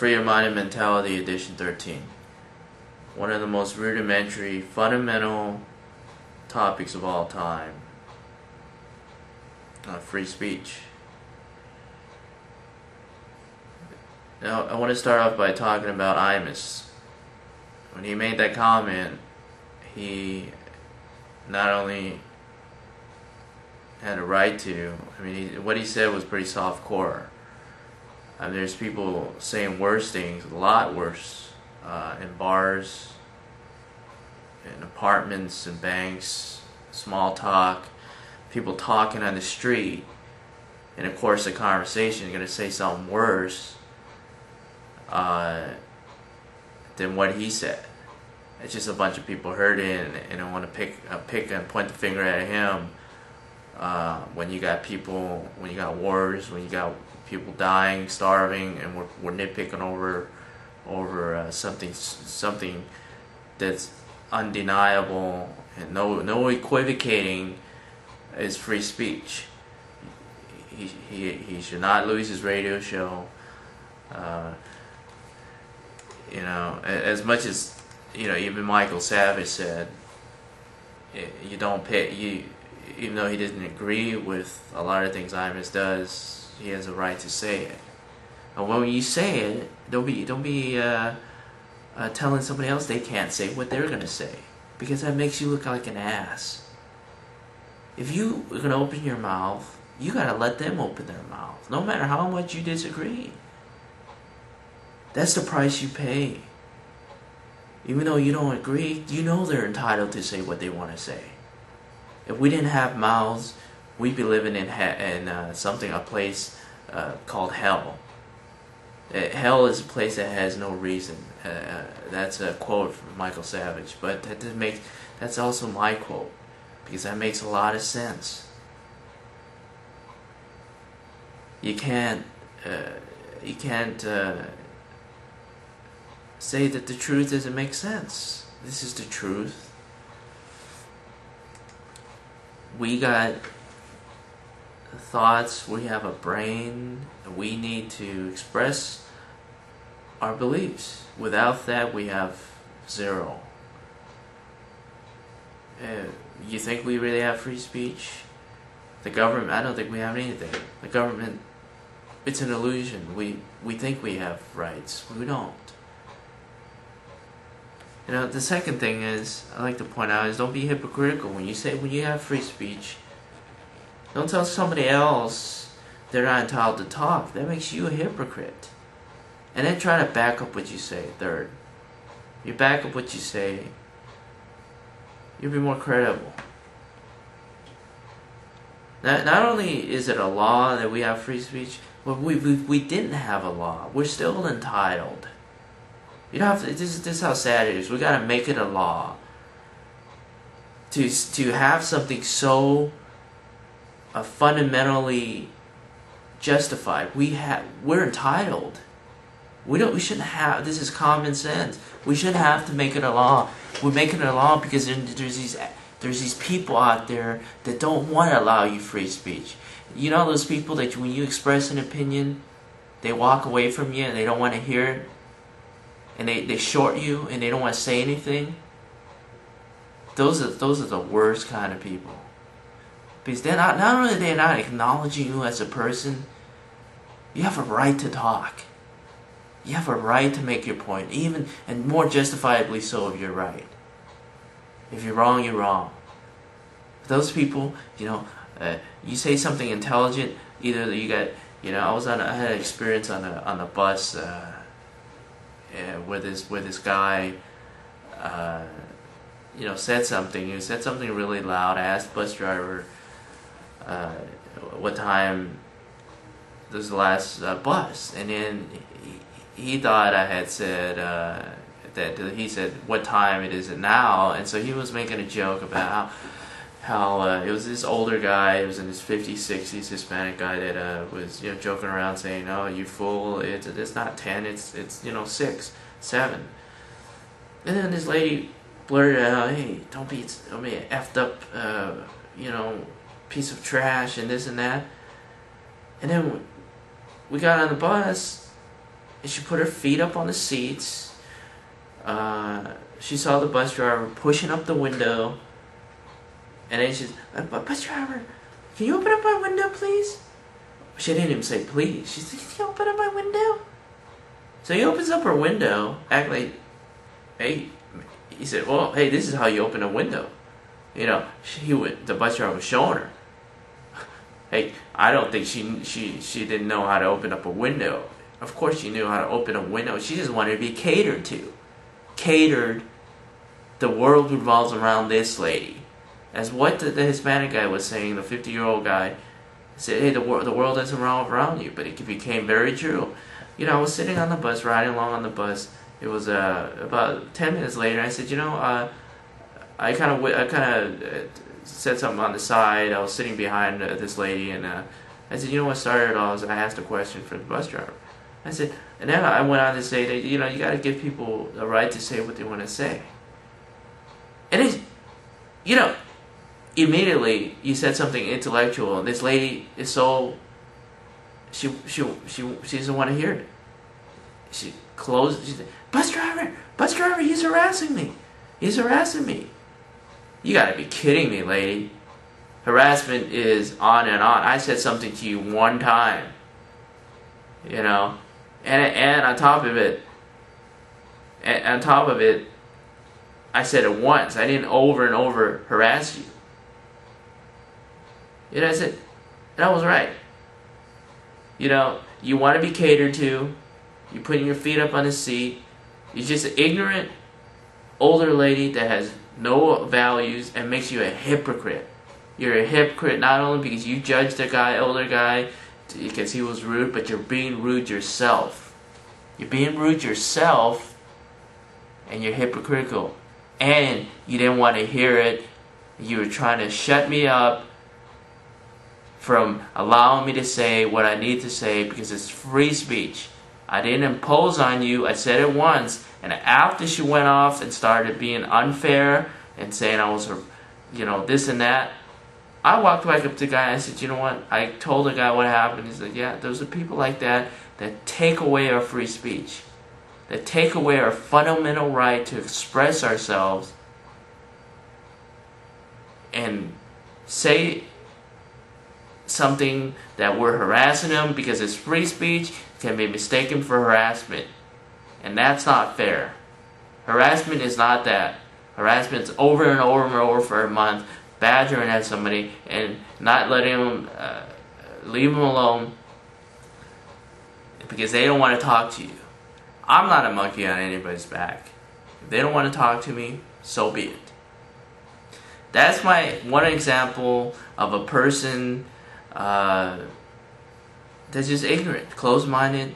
Free Your Mind and Mentality, Edition 13. One of the most rudimentary, fundamental topics of all time. Free speech. Now, I want to start off by talking about Imus. When he made that comment, he not only had a right to, what he said was pretty soft-core. There's people saying worse things, a lot worse, in bars, in apartments, in banks, small talk, people talking on the street. And of course, the conversation is going to say something worse than what he said. It's just a bunch of people hurting, and I want to pick and point the finger at him. When you got people, when you got wars, when you got people dying, starving, and we're nitpicking over something that's undeniable and no equivocating is free speech. He should not lose his radio show. As much as even Michael Savage said, you don't pay. Even though he didn't agree with a lot of things Imus does, he has a right to say it. And when you say it, don't be telling somebody else they can't say what they're gonna say, because that makes you look like an ass. If you are gonna open your mouth, you gotta let them open their mouth, no matter how much you disagree. That's the price you pay. Even though you don't agree, you know they're entitled to say what they want to say. If we didn't have mouths, we'd be living in a place called hell. Hell is a place that has no reason. That's a quote from Michael Savage, but that's also my quote, because that makes a lot of sense. You can't say that the truth doesn't make sense. This is the truth. We got thoughts, we have a brain, we need to express our beliefs. Without that, we have zero. You think we really have free speech? The government, I don't think we have anything. The government, it's an illusion. We think we have rights. We don't. The second thing is, I like to point out, is don't be hypocritical. When you have free speech, don't tell somebody else they're not entitled to talk. That makes you a hypocrite. And then try to back up what you say. Third, you back up what you say, you'll be more credible. Not only is it a law that we have free speech, but we didn't have a law. We're still entitled. You don't have to. This is how sad it is. We gotta make it a law to have something so fundamentally justified. We're entitled. We shouldn't have. This is common sense. We shouldn't have to make it a law. We're making it a law because there's these people out there that don't want to allow you free speech. You know those people that when you express an opinion, they walk away from you and they don't want to hear it. And they short you and they don't want to say anything. Those are the worst kind of people. Because they're not only they're not acknowledging you as a person, you have a right to talk. You have a right to make your point, even and more justifiably so if you're right. If you're wrong, you're wrong. Those people, you say something intelligent, either you got, I had an experience on a bus. Where this guy, said something. He said something really loud. I asked the bus driver what time was the last bus, and then he thought I had said that he said what time it is now, and so he was making a joke about how it was this older guy. It was in his 50s, 60s, Hispanic guy that was joking around saying, "Oh, you fool! It's not 10. It's 6, 7." And then this lady blurted out, "Hey, don't be an effed up, piece of trash and this and that." And then we got on the bus, and she put her feet up on the seats. She saw the bus driver pushing up the window, and then she's, bus driver, can you open up my window, please? She didn't even say please. She said, can you open up my window? So he opens up her window, act like, hey, he said, well, hey, this is how you open a window. You know, the bus driver was showing her. Hey, I don't think she didn't know how to open up a window. Of course she knew how to open a window. She just wanted to be catered to. Catered. The world revolves around this lady. As what the Hispanic guy was saying, the 50-year-old guy said, hey, the world doesn't revolve around you. But it became very true. You know, I was sitting on the bus, riding along on the bus. It was about 10 minutes later. I said, you know, I kind of said something on the side. I was sitting behind this lady, and I said, you know what started it all? I asked a question for the bus driver. I said, and then I went on to say that, you know, you got to give people the right to say what they want to say. And it's, you know, immediately you said something intellectual, and this lady is so, she doesn't want to hear it. She closed. She said, bus driver, he's harassing me. He's harassing me. You gotta be kidding me, lady. Harassment is on and on. I said something to you one time. You know? And on top of it, I said it once. I didn't over and over harass you. You know, I said, that was right. You know, you want to be catered to. You're putting your feet up on the seat. You're just an ignorant older lady that has no values and makes you a hypocrite. You're a hypocrite not only because you judged the older guy because he was rude, but you're being rude yourself. You're being rude yourself, and you're hypocritical. And you didn't want to hear it. You were trying to shut me up from allowing me to say what I need to say because it's free speech. I didn't impose on you. I said it once, and after she went off and started being unfair and saying I was, you know, this and that, I walked back up to the guy and I said, you know what? I told the guy what happened. He said, yeah, those are people like that take away our free speech, that take away our fundamental right to express ourselves and say something that we're harassing them because it's free speech can be mistaken for harassment. And that's not fair. Harassment is not that. Harassment is over and over and over for a month, badgering at somebody and not letting them, leave them alone because they don't want to talk to you. I'm not a monkey on anybody's back. If they don't want to talk to me, so be it. That's my one example of a person that's just ignorant, closed-minded,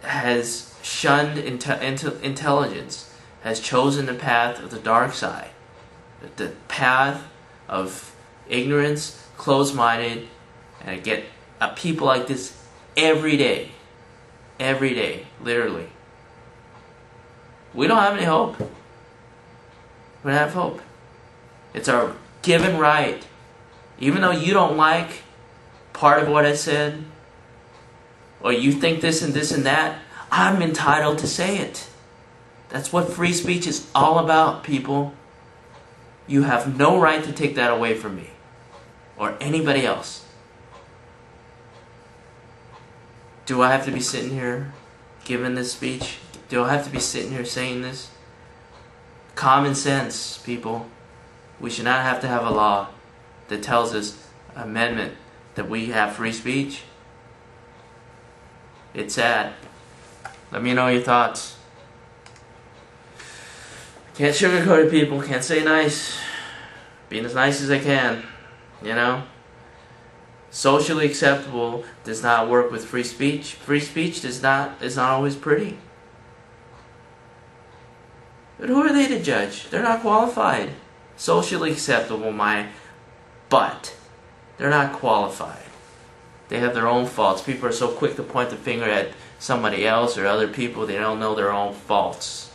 has shunned intelligence, has chosen the path of the dark side, the path of ignorance, closed-minded, and I get people like this every day, literally. We don't have any hope. We don't have hope. It's our given right. Even though you don't like part of what I said, or you think this and that, I'm entitled to say it. That's what free speech is all about, people. You have no right to take that away from me or anybody else. Do I have to be sitting here giving this speech? Do I have to be sitting here saying this? Common sense, people. We should not have to have a law that tells us, amendment, that we have free speech. It's sad. Let me know your thoughts. Can't sugarcoat it, people. Can't say nice. Being as nice as I can. You know? Socially acceptable does not work with free speech. Free speech is not always pretty. But who are they to judge? They're not qualified. Socially acceptable, but they're not qualified. They have their own faults. People are so quick to point the finger at somebody else or other people, they don't know their own faults.